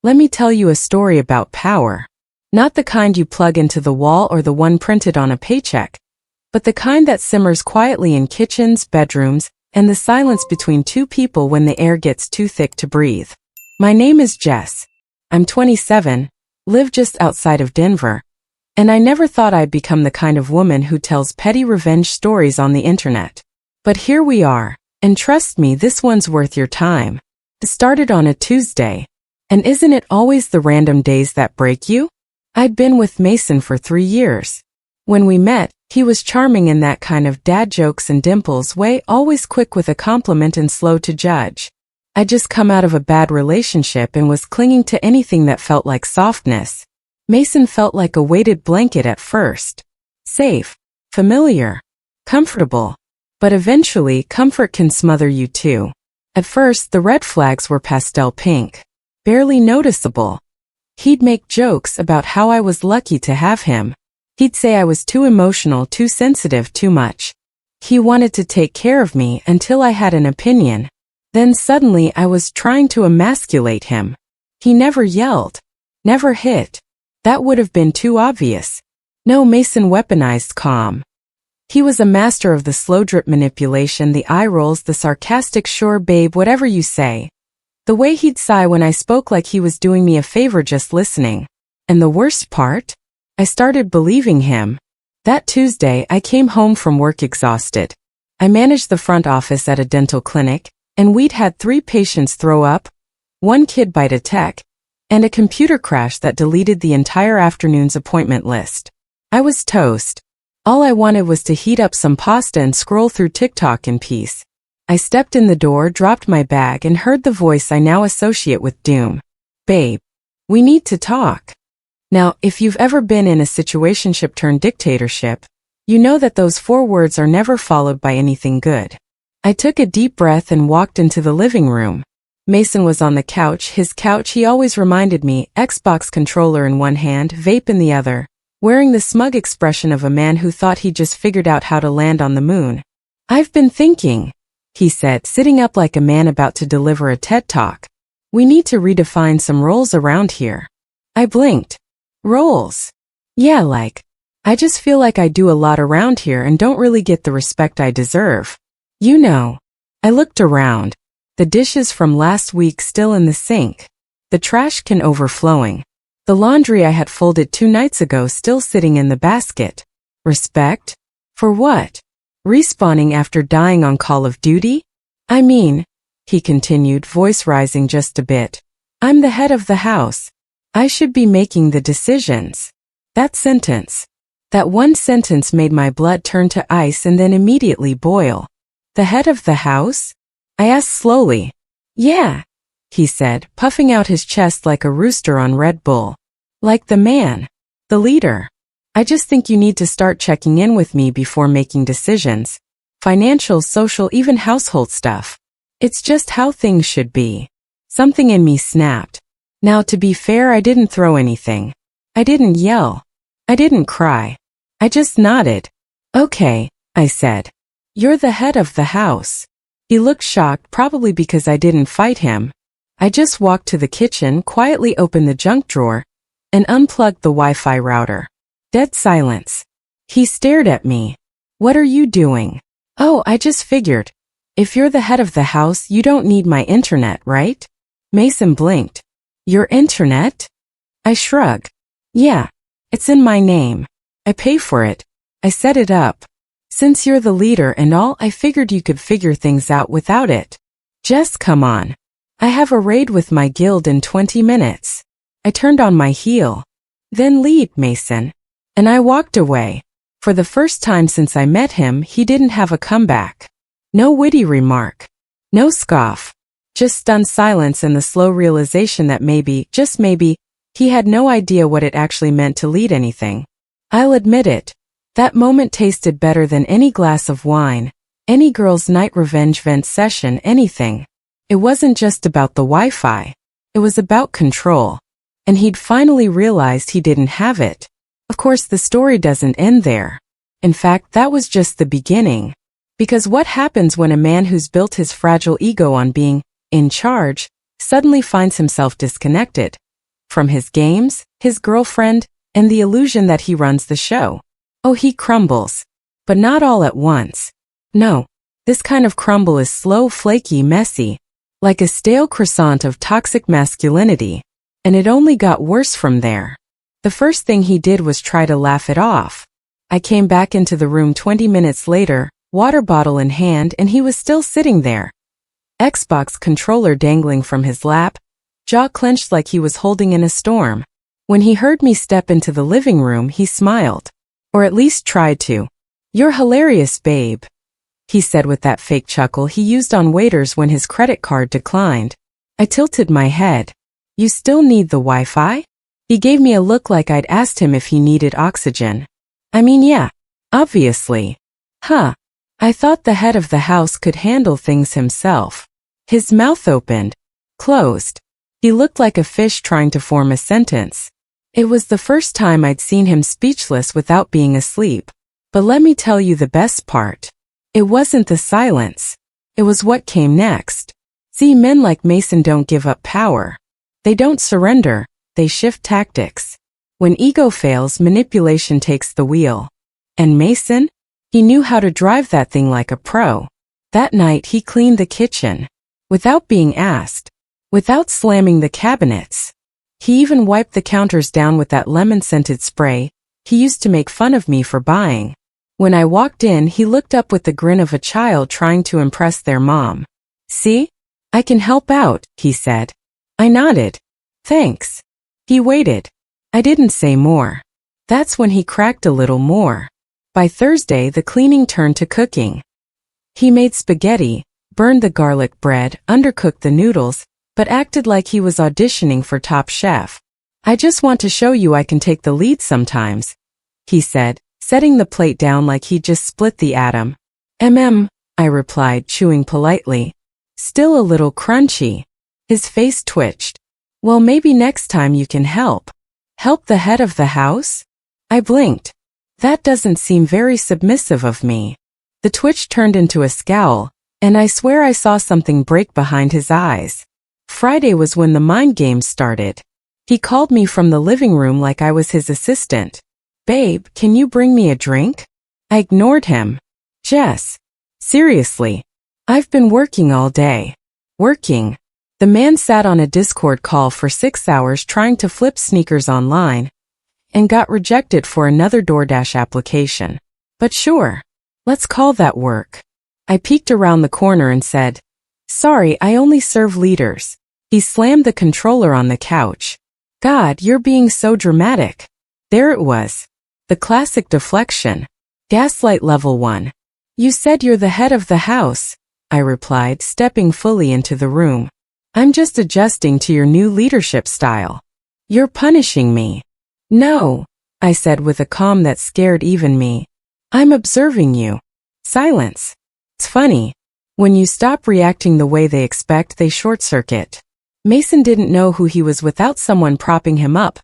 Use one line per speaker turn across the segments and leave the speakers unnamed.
Let me tell you a story about power. Not the kind you plug into the wall or the one printed on a paycheck, but the kind that simmers quietly in kitchens, bedrooms, and the silence between two people when the air gets too thick to breathe. My name is Jess. I'm 27, live just outside of Denver, and I never thought I'd become the kind of woman who tells petty revenge stories on the internet. But here we are, and trust me, this one's worth your time. It started on a Tuesday, and isn't it always the random days that break you? I'd been with Mason for 3 years. When we met, he was charming in that kind of dad jokes and dimples way, always quick with a compliment and slow to judge. I'd just come out of a bad relationship and was clinging to anything that felt like softness. Mason felt like a weighted blanket at first. Safe, familiar, comfortable. But eventually, comfort can smother you too. At first, the red flags were pastel pink, barely noticeable. He'd make jokes about how I was lucky to have him. He'd say I was too emotional, too sensitive, too much. He wanted to take care of me until I had an opinion. Then suddenly I was trying to emasculate him. He never yelled, never hit. That would have been too obvious. No, Mason weaponized calm. He was a master of the slow drip manipulation, the eye rolls, the sarcastic sure babe, whatever you say. The way he'd sigh when I spoke like he was doing me a favor just listening. And the worst part? I started believing him. That Tuesday, I came home from work exhausted. I managed the front office at a dental clinic, and we'd had 3 patients throw up, 1 kid bite a tech, and a computer crash that deleted the entire afternoon's appointment list. I was toast. All I wanted was to heat up some pasta and scroll through TikTok in peace. I stepped in the door, dropped my bag, and heard the voice I now associate with doom. Babe, we need to talk. Now, if you've ever been in a situationship turned dictatorship, you know that those 4 words are never followed by anything good. I took a deep breath and walked into the living room. Mason was on the couch, his couch he always reminded me, Xbox controller in one hand, vape in the other, wearing the smug expression of a man who thought he'd just figured out how to land on the moon. I've been thinking, he said, sitting up like a man about to deliver a TED Talk. We need to redefine some roles around here. I blinked. Roles? Yeah, I just feel like I do a lot around here and don't really get the respect I deserve. You know. I looked around. The dishes from last week still in the sink. The trash can overflowing. The laundry I had folded 2 nights ago still sitting in the basket. Respect? For what? Respawning after dying on Call of Duty? I mean, he continued, voice rising just a bit. I'm the head of the house. I should be making the decisions. That one sentence made my blood turn to ice and then immediately boil. The head of the house? I asked slowly. Yeah, he said, puffing out his chest like a rooster on Red Bull. Like the man. The leader. I just think you need to start checking in with me before making decisions. Financial, social, even household stuff. It's just how things should be. Something in me snapped. Now, to be fair, I didn't throw anything. I didn't yell. I didn't cry. I just nodded. Okay, I said. You're the head of the house. He looked shocked, probably because I didn't fight him. I just walked to the kitchen, quietly opened the junk drawer, and unplugged the Wi-Fi router. Dead silence. He stared at me. What are you doing? Oh, I just figured. If you're the head of the house, you don't need my internet, right? Mason blinked. Your internet? I shrugged. Yeah, it's in my name. I pay for it. I set it up. Since you're the leader and all, I figured you could figure things out without it. Jess, come on. I have a raid with my guild in 20 minutes. I turned on my heel. Then lead, Mason. And I walked away. For the first time since I met him, he didn't have a comeback. No witty remark. No scoff. Just stunned silence and the slow realization that maybe, just maybe, he had no idea what it actually meant to lead anything. I'll admit it. That moment tasted better than any glass of wine, any girl's night revenge vent session, anything. It wasn't just about the Wi-Fi. It was about control. And he'd finally realized he didn't have it. Of course, the story doesn't end there. In fact, that was just the beginning. Because what happens when a man who's built his fragile ego on being in charge suddenly finds himself disconnected? From his games, his girlfriend, and the illusion that he runs the show. Oh, he crumbles. But not all at once. No. This kind of crumble is slow, flaky, messy. Like a stale croissant of toxic masculinity. And it only got worse from there. The first thing he did was try to laugh it off. I came back into the room 20 minutes later, water bottle in hand, and he was still sitting there. Xbox controller dangling from his lap, jaw clenched like he was holding in a storm. When he heard me step into the living room, he smiled. Or at least tried to. "You're hilarious, babe," he said with that fake chuckle he used on waiters when his credit card declined. I tilted my head. "You still need the Wi-Fi?" He gave me a look like I'd asked him if he needed oxygen. I mean, yeah, obviously. Huh. I thought the head of the house could handle things himself. His mouth opened, closed. He looked like a fish trying to form a sentence. It was the first time I'd seen him speechless without being asleep. But let me tell you the best part. It wasn't the silence. It was what came next. See, men like Mason don't give up power. They don't surrender, they shift tactics. When ego fails, manipulation takes the wheel. And Mason? He knew how to drive that thing like a pro. That night he cleaned the kitchen. Without being asked. Without slamming the cabinets. He even wiped the counters down with that lemon-scented spray he used to make fun of me for buying. When I walked in, he looked up with the grin of a child trying to impress their mom. "See? I can help out," he said. I nodded. "Thanks." He waited. I didn't say more. That's when he cracked a little more. By Thursday, the cleaning turned to cooking. He made spaghetti, burned the garlic bread, undercooked the noodles, but acted like he was auditioning for Top Chef. "I just want to show you I can take the lead sometimes," he said, setting the plate down like he'd just split the atom. I replied, chewing politely. "Still a little crunchy." His face twitched. "Well, maybe next time you can help." "Help the head of the house?" I blinked. That doesn't seem very submissive of me. The twitch turned into a scowl, and I swear I saw something break behind his eyes. Friday was when the mind games started. He called me from the living room like I was his assistant. "Babe, can you bring me a drink?" I ignored him. "Jess. Seriously. I've been working all day." Working. The man sat on a Discord call for 6 hours trying to flip sneakers online, and got rejected for another DoorDash application. But sure. Let's call that work. I peeked around the corner and said, "Sorry, I only serve leaders." He slammed the controller on the couch. "God, you're being so dramatic." There it was. The classic deflection. Gaslight level 1. "You said you're the head of the house," I replied, stepping fully into the room. "I'm just adjusting to your new leadership style." "You're punishing me." "No," I said with a calm that scared even me. "I'm observing you." Silence. It's funny. When you stop reacting the way they expect, they short-circuit. Mason didn't know who he was without someone propping him up,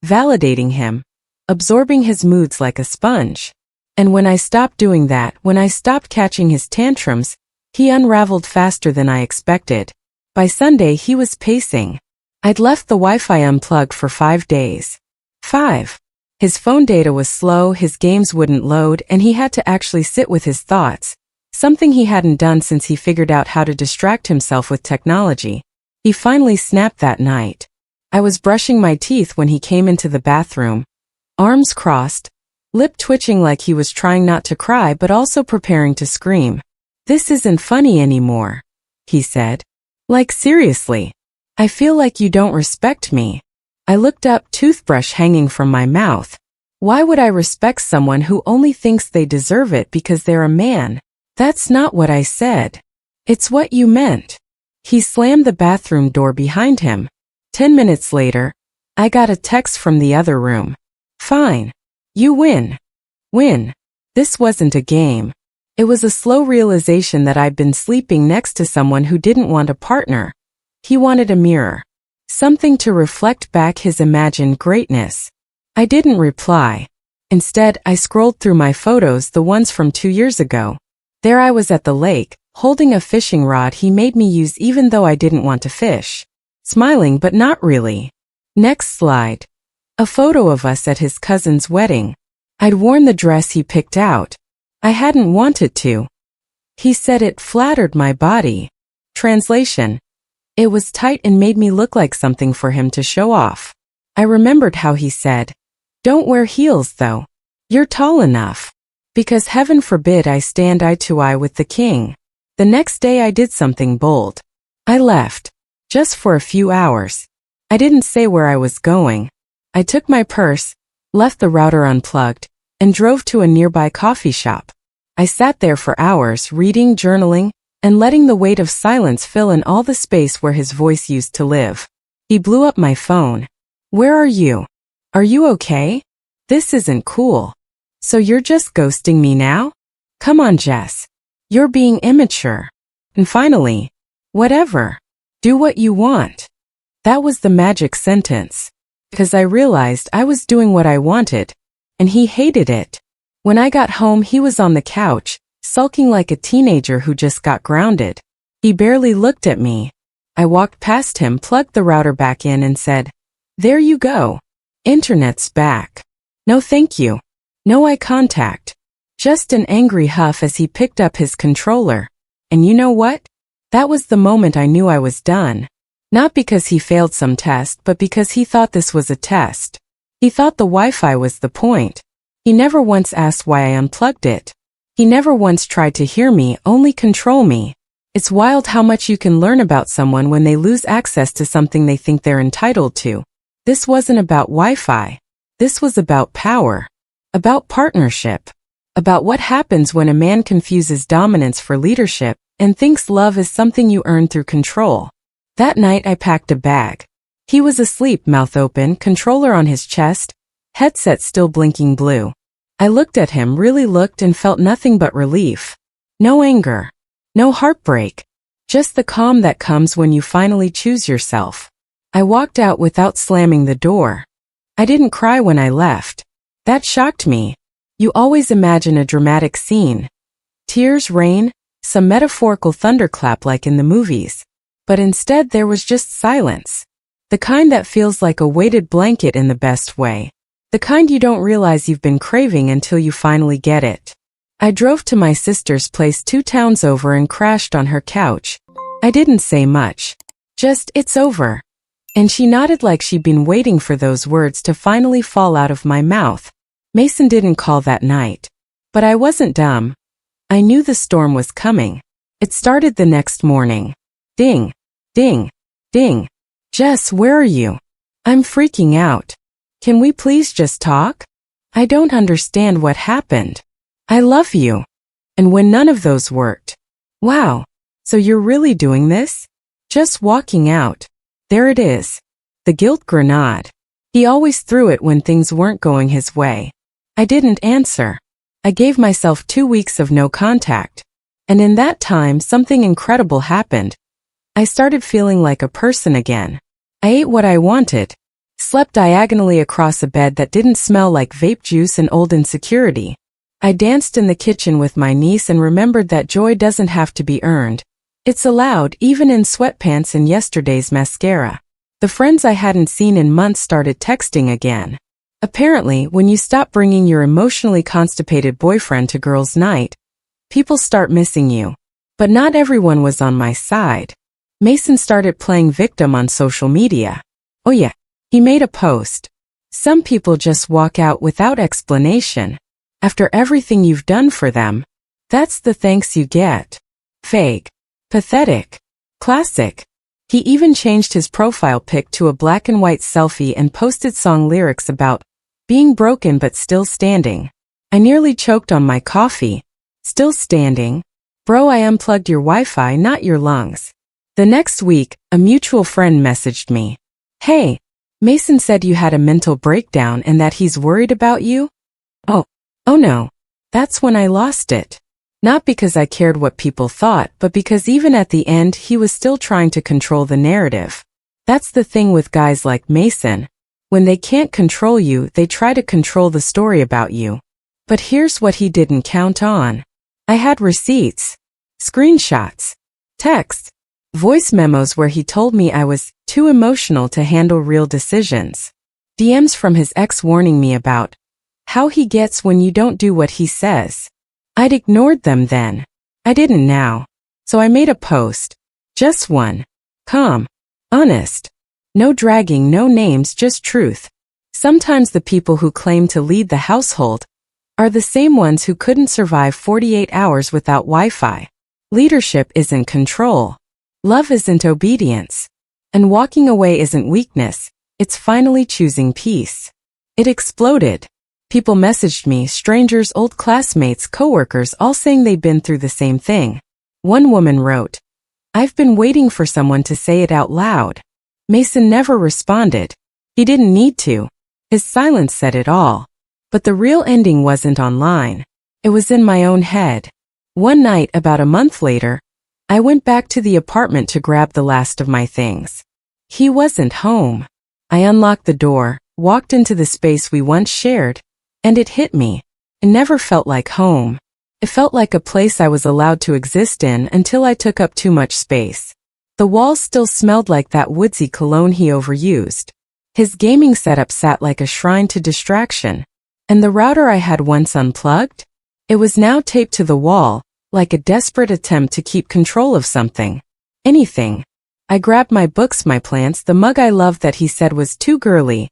validating him, absorbing his moods like a sponge. And when I stopped doing that, when I stopped catching his tantrums, he unraveled faster than I expected. By Sunday, he was pacing. I'd left the Wi-Fi unplugged for 5 days. 5. His phone data was slow, his games wouldn't load, and he had to actually sit with his thoughts, something he hadn't done since he figured out how to distract himself with technology. He finally snapped that night. I was brushing my teeth when he came into the bathroom, arms crossed, lip twitching like he was trying not to cry but also preparing to scream. "This isn't funny anymore," he said. "Like seriously. I feel like you don't respect me." I looked up, toothbrush hanging from my mouth. Why would I respect someone who only thinks they deserve it because they're a man? That's not what I said. It's what you meant. He slammed the bathroom door behind him. 10 minutes later, I got a text from the other room. "Fine. You win." Win. This wasn't a game. It was a slow realization that I'd been sleeping next to someone who didn't want a partner. He wanted a mirror. Something to reflect back his imagined greatness. I didn't reply. Instead, I scrolled through my photos, the ones from 2 years ago. There I was at the lake, holding a fishing rod he made me use even though I didn't want to fish. Smiling but not really. Next slide. A photo of us at his cousin's wedding. I'd worn the dress he picked out. I hadn't wanted to. He said it flattered my body. Translation. It was tight and made me look like something for him to show off. I remembered how he said, "Don't wear heels though. You're tall enough." Because heaven forbid I stand eye to eye with the king. The next day I did something bold. I left. Just for a few hours. I didn't say where I was going. I took my purse, left the router unplugged, and drove to a nearby coffee shop. I sat there for hours reading, journaling, and letting the weight of silence fill in all the space where his voice used to live. He blew up my phone. "Where are you? Are you okay? This isn't cool. So you're just ghosting me now? Come on, Jess. You're being immature." And finally, "Whatever. Do what you want." That was the magic sentence. Because I realized I was doing what I wanted, and he hated it. When I got home, he was on the couch, sulking like a teenager who just got grounded. He barely looked at me. I walked past him, plugged the router back in, and said, "There you go. Internet's back." No thank you. No eye contact. Just an angry huff as he picked up his controller. And you know what? That was the moment I knew I was done. Not because he failed some test, but because he thought this was a test. He thought the Wi-Fi was the point. He never once asked why I unplugged it. He never once tried to hear me, only control me. It's wild how much you can learn about someone when they lose access to something they think they're entitled to. This wasn't about Wi-Fi. This was about power. About partnership. About what happens when a man confuses dominance for leadership and thinks love is something you earn through control. That night I packed a bag. He was asleep, mouth open, controller on his chest, headset still blinking blue. I looked at him, really looked, and felt nothing but relief. No anger. No heartbreak. Just the calm that comes when you finally choose yourself. I walked out without slamming the door. I didn't cry when I left. That shocked me. You always imagine a dramatic scene. Tears, rain, some metaphorical thunderclap like in the movies. But instead there was just silence. The kind that feels like a weighted blanket in the best way. The kind you don't realize you've been craving until you finally get it. I drove to my sister's place 2 towns over and crashed on her couch. I didn't say much. Just, "It's over." And she nodded like she'd been waiting for those words to finally fall out of my mouth. Mason didn't call that night. But I wasn't dumb. I knew the storm was coming. It started the next morning. Ding, ding, ding. "Jess, where are you? I'm freaking out. Can we please just talk? I don't understand what happened. I love you." And when none of those worked. "Wow, so you're really doing this?" Just walking out. There it is. The guilt grenade. He always threw it when things weren't going his way. I didn't answer. I gave myself 2 weeks of no contact. And in that time, something incredible happened. I started feeling like a person again. I ate what I wanted. Slept diagonally across a bed that didn't smell like vape juice and old insecurity. I danced in the kitchen with my niece and remembered that joy doesn't have to be earned. It's allowed, even in sweatpants and yesterday's mascara. The friends I hadn't seen in months started texting again. Apparently, when you stop bringing your emotionally constipated boyfriend to girls' night, people start missing you. But not everyone was on my side. Mason started playing victim on social media. Oh yeah, he made a post. "Some people just walk out without explanation. After everything you've done for them, that's the thanks you get. Fake. Pathetic. Classic." He even changed his profile pic to a black and white selfie and posted song lyrics about being broken but still standing. I nearly choked on my coffee. Still standing? Bro, I unplugged your Wi-Fi, not your lungs. The next week, a mutual friend messaged me. "Hey, Mason said you had a mental breakdown and that he's worried about you?" Oh no. That's when I lost it. Not because I cared what people thought, but because even at the end, he was still trying to control the narrative. That's the thing with guys like Mason. When they can't control you, they try to control the story about you. But here's what he didn't count on. I had receipts, screenshots, texts, Voice memos where he told me I was too emotional to handle real decisions. DMs from his ex warning me about how he gets when you don't do what he says. I'd ignored them then. I didn't now. So I made a post. Just one. Calm. Honest. No dragging, no names, just truth. Sometimes the people who claim to lead the household are the same ones who couldn't survive 48 hours without Wi-Fi. Leadership isn't control. Love isn't obedience. And walking away isn't weakness. It's finally choosing peace. It exploded. People messaged me, strangers, old classmates, coworkers, all saying they'd been through the same thing. One woman wrote, "I've been waiting for someone to say it out loud." Mason never responded. He didn't need to. His silence said it all. But the real ending wasn't online. It was in my own head. One night, about a month later, I went back to the apartment to grab the last of my things. He wasn't home. I unlocked the door, walked into the space we once shared, and it hit me. It never felt like home. It felt like a place I was allowed to exist in until I took up too much space. The walls still smelled like that woodsy cologne he overused. His gaming setup sat like a shrine to distraction. And the router I had once unplugged? It was now taped to the wall, like a desperate attempt to keep control of something. Anything. I grabbed my books, my plants, the mug I loved that he said was too girly,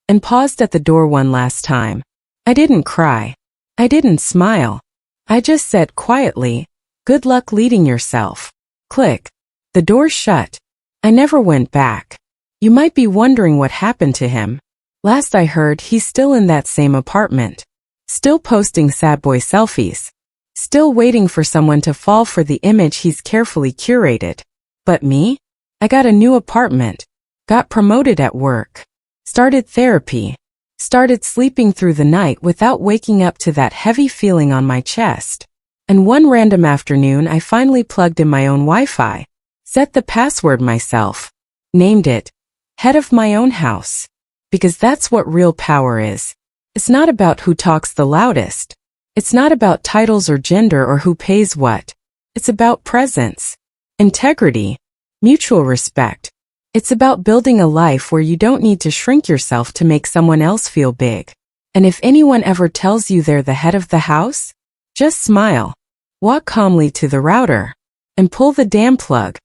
and paused at the door one last time. I didn't cry. I didn't smile. I just said quietly, "Good luck leading yourself." Click. The door shut. I never went back. You might be wondering what happened to him. Last I heard, he's still in that same apartment. Still posting sad boy selfies. Still waiting for someone to fall for the image he's carefully curated. But me? I got a new apartment. Got promoted at work. Started therapy. Started sleeping through the night without waking up to that heavy feeling on my chest. And one random afternoon I finally plugged in my own Wi-Fi. Set the password myself. Named it Head of My Own House. Because that's what real power is. It's not about who talks the loudest. It's not about titles or gender or who pays what. It's about presence, integrity, mutual respect. It's about building a life where you don't need to shrink yourself to make someone else feel big. And if anyone ever tells you they're the head of the house, just smile. Walk calmly to the router and pull the damn plug.